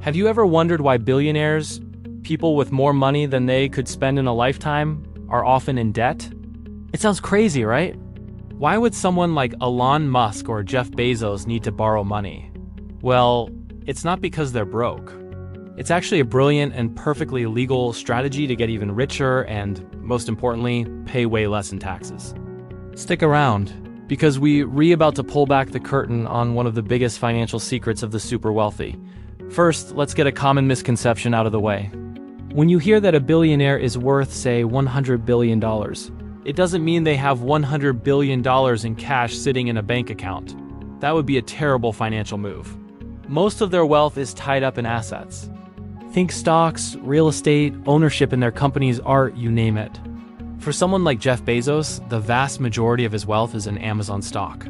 Have you ever wondered why billionaires, people with more money than they could spend in a lifetime, are often in debt? It sounds crazy, right? Why would someone like Elon Musk or Jeff Bezos need to borrow money? Well, it's not because they're broke. It's actually a brilliant and perfectly legal strategy to get even richer and, most importantly, pay way less in taxes. Stick around, because we're about to pull back the curtain on one of the biggest financial secrets of the super wealthy. First, let's get a common misconception out of the way. When you hear that a billionaire is worth, say, $100 billion, it doesn't mean they have $100 billion in cash sitting in a bank account. That would be a terrible financial move. Most of their wealth is tied up in assets. Think stocks, real estate, ownership in their companies, art, you name it. For someone like Jeff Bezos, the vast majority of his wealth is in Amazon stock.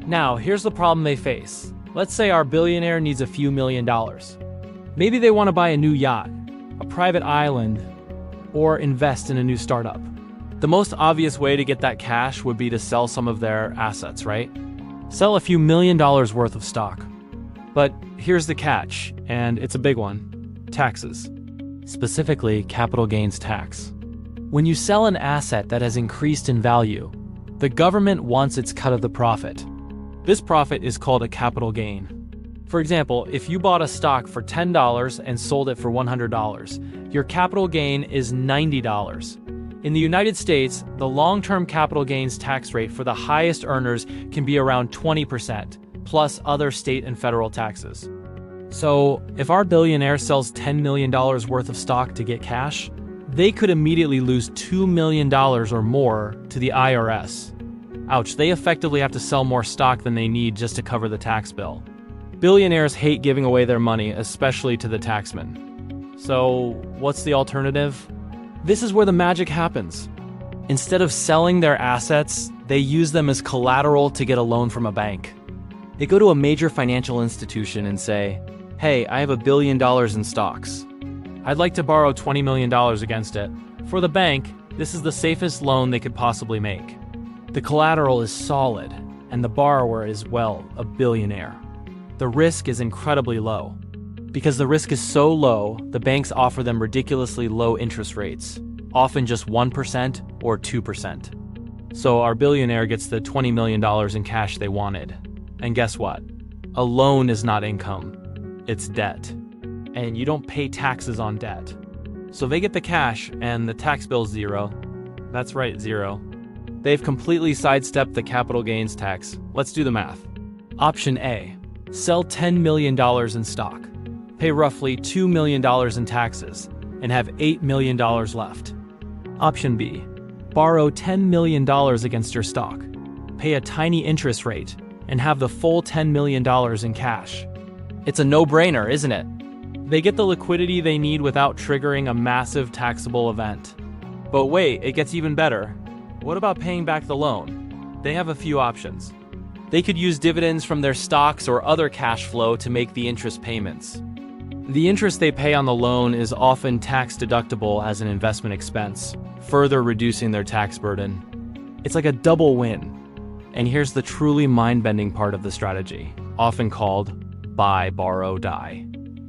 Now, here's the problem they face. Let's say our billionaire needs a few $1,000,000. Maybe they want to buy a new yacht, a private island, or invest in a new startup. The most obvious way to get that cash would be to sell some of their assets, right? Sell a few $1,000,000 worth of stock. But here's the catch, and it's a big one: taxes. Specifically, capital gains tax. When you sell an asset that has increased in value, the government wants its cut of the profit. This profit is called a capital gain. For example, if you bought a stock for $10 and sold it for $100, your capital gain is $90. In the United States, the long-term capital gains tax rate for the highest earners can be around 20%, plus other state and federal taxes. So, if our billionaire sells $10 million worth of stock to get cash, they could immediately lose $2 million or more to the IRS. Ouch, they effectively have to sell more stock than they need just to cover the tax bill. Billionaires hate giving away their money, especially to the taxman. So, what's the alternative? This is where the magic happens. Instead of selling their assets, they use them as collateral to get a loan from a bank. They go to a major financial institution and say, "Hey, I have $1 billion in stocks. I'd like to borrow $20 million against it." For the bank, this is the safest loan they could possibly make. The collateral is solid, and the borrower is, well, a billionaire. The risk is incredibly low. Because the risk is so low, the banks offer them ridiculously low interest rates, often just 1% or 2%. So our billionaire gets the $20 million in cash they wanted. And guess what? A loan is not income. It's debt. And you don't pay taxes on debt. So they get the cash, and the tax bill's zero. That's right, zero. They've completely sidestepped the capital gains tax. Let's do the math. Option A: sell $10 million in stock, pay roughly $2 million in taxes, and have $8 million left. Option B: borrow $10 million against your stock, pay a tiny interest rate, and have the full $10 million in cash. It's a no-brainer, isn't it? They get the liquidity they need without triggering a massive taxable event. But wait, it gets even better. What about paying back the loan? They have a few options. They could use dividends from their stocks or other cash flow to make the interest payments. The interest they pay on the loan is often tax-deductible as an investment expense, further reducing their tax burden. It's like a double win. And here's the truly mind-bending part of the strategy, often called buy, borrow, die.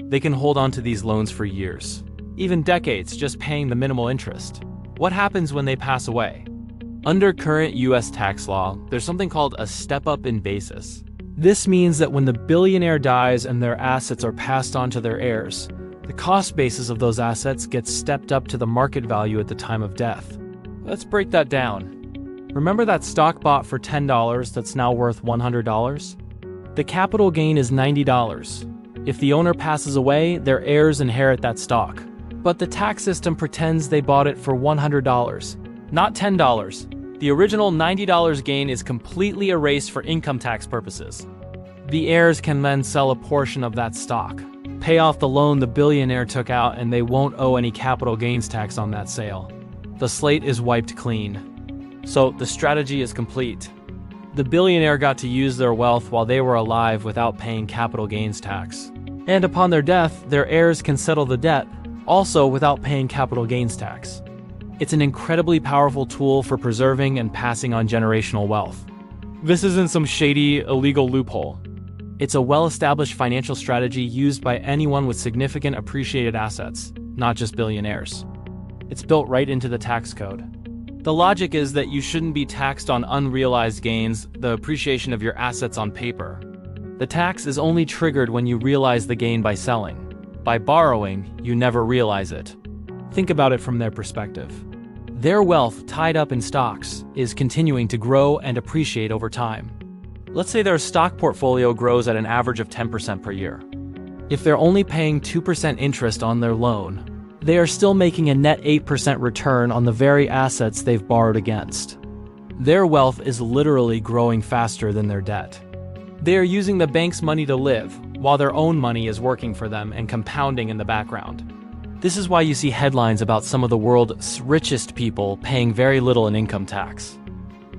They can hold on to these loans for years, even decades, just paying the minimal interest. What happens when they pass away? Under current US tax law, there's something called a step-up in basis. This means that when the billionaire dies and their assets are passed on to their heirs, the cost basis of those assets gets stepped up to the market value at the time of death. Let's break that down. Remember that stock bought for $10 that's now worth $100? The capital gain is $90. If the owner passes away, their heirs inherit that stock. But the tax system pretends they bought it for $100, not $10. The original $90 gain is completely erased for income tax purposes. The heirs can then sell a portion of that stock, pay off the loan the billionaire took out, and they won't owe any capital gains tax on that sale. The slate is wiped clean. So the strategy is complete. The billionaire got to use their wealth while they were alive without paying capital gains tax. And upon their death, their heirs can settle the debt, also without paying capital gains tax. It's an incredibly powerful tool for preserving and passing on generational wealth. This isn't some shady, illegal loophole. It's a well-established financial strategy used by anyone with significant appreciated assets, not just billionaires. It's built right into the tax code. The logic is that you shouldn't be taxed on unrealized gains, the appreciation of your assets on paper. The tax is only triggered when you realize the gain by selling. By borrowing, you never realize it. Think about it from their perspective. Their wealth, tied up in stocks, is continuing to grow and appreciate over time. Let's say their stock portfolio grows at an average of 10% per year. If they're only paying 2% interest on their loan, they are still making a net 8% return on the very assets they've borrowed against. Their wealth is literally growing faster than their debt. They are using the bank's money to live, while their own money is working for them and compounding in the background. This is why you see headlines about some of the world's richest people paying very little in income tax.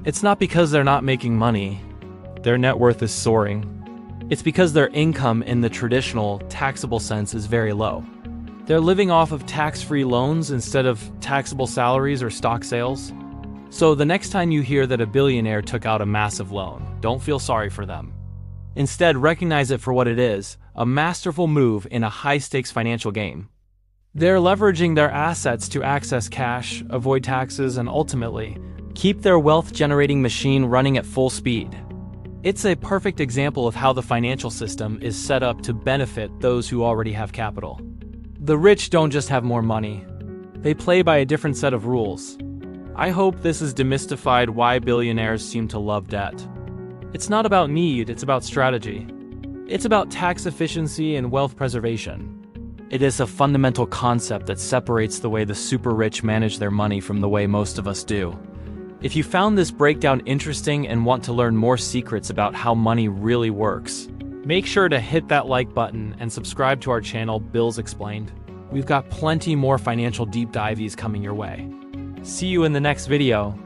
It's not because they're not making money. Their net worth is soaring. It's because their income in the traditional, taxable sense is very low. They're living off of tax-free loans instead of taxable salaries or stock sales. So the next time you hear that a billionaire took out a massive loan, don't feel sorry for them. Instead, recognize it for what it is, a masterful move in a high-stakes financial game. They're leveraging their assets to access cash, avoid taxes, and ultimately, keep their wealth-generating machine running at full speed. It's a perfect example of how the financial system is set up to benefit those who already have capital. The rich don't just have more money. They play by a different set of rules. I hope this has demystified why billionaires seem to love debt. It's not about need, it's about strategy. It's about tax efficiency and wealth preservation. It is a fundamental concept that separates the way the super rich manage their money from the way most of us do. If you found this breakdown interesting and want to learn more secrets about how money really works, make sure to hit that like button and subscribe to our channel, Bills Explained. We've got plenty more financial deep dives coming your way. See you in the next video.